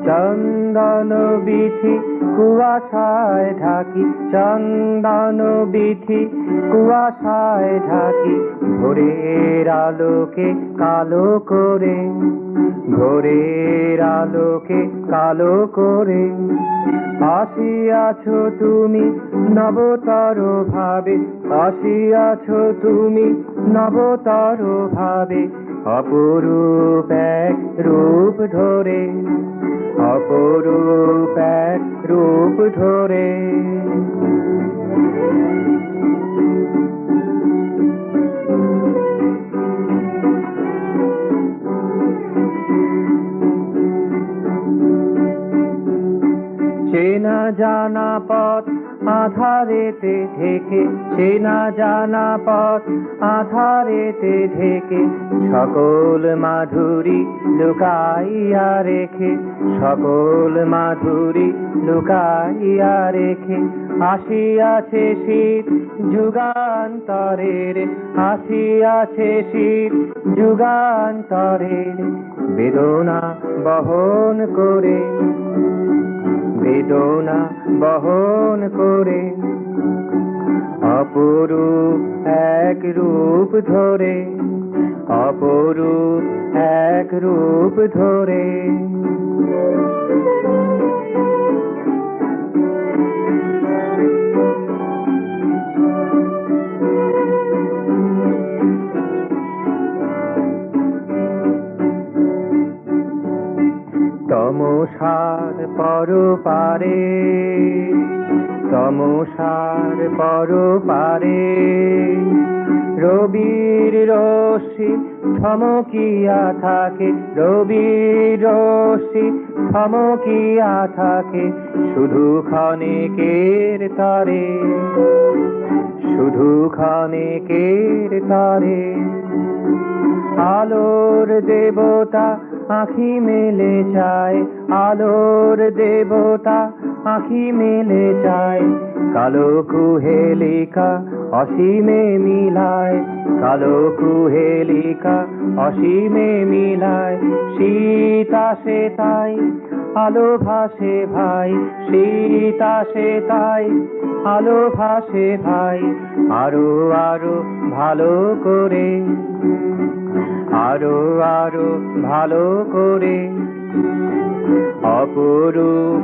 চন্দন বিথি কুয়াশায় ঢাকি, চন্দন বিথি কুয়াশায় ঢাকি, ভোরের আলোকে কালো করে, ভোরের আলোকে কালো করে। আসিয়াছ তুমি নবতর ভাবে, আসিয়াছ তুমি নবতর ভাবে, অপরূপ এক রূপ ধরে, অপরূপ এক রূপ ধরে। চেনা জানা পথ আধারেতে ঢেকে, চেনা জানা পথ আধারেতে ঢেকে, সকল মাধুরী লুকাইয়া রেখে, সকল মাধুরী লুকাইয়া রেখে। আসিয়াছে শীত যুগান্তরের, আসিয়াছে শীত যুগান্তরের, বেদনা বহন করে, বেদনা বহন করে, অপরূপ এক রূপ ধরে, অপরূপ এক রূপ ধরে। তমসার পরপারে, তমসার পরপারে, রবির রশ্মি থমকিয়া থাকে, রবির রশ্মি থমকিয়া থাকে, শুধু ক্ষণিকের তরে, শুধু ক্ষণিকের তরে। আলোর দেবতা আঁখি মেলে চায়, আলোর দেবতা আঁখি মেলে চায়, কালো কুহেলিকা অসীমে মিলায়, কালো কুহেলিকা অসীমে মিলায়। শীত আসে তাই আলো ভাসে ভাই, শীত আসে তাই আলো ভাসে ভাই, আরো আরো ভালো করে, আরো আরো ভালো করে, অপরূপ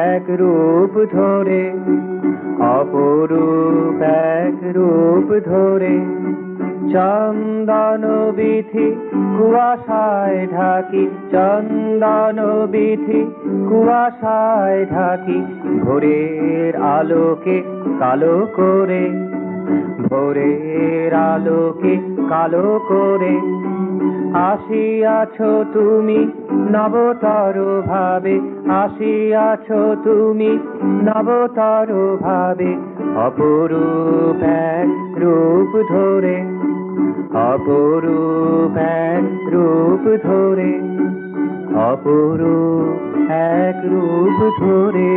এক রূপ ধরে, অপরূপ এক রূপ ধরে। চন্দন বিথি কুয়াশায় ঢাকি, চন্দন বিথি কুয়াশায় ঢাকি, ভোরের আলোকে কালো করে, ভোরের আলোকে কালো করে। আসিয়াছ তুমি নবতর ভাবে, আসিয়াছ তুমি নবতর ভাবে, অপরূপ এক রূপ ধরে, অপরূপ এক রূপ ধরে, অপরূপ এক রূপ ধরে।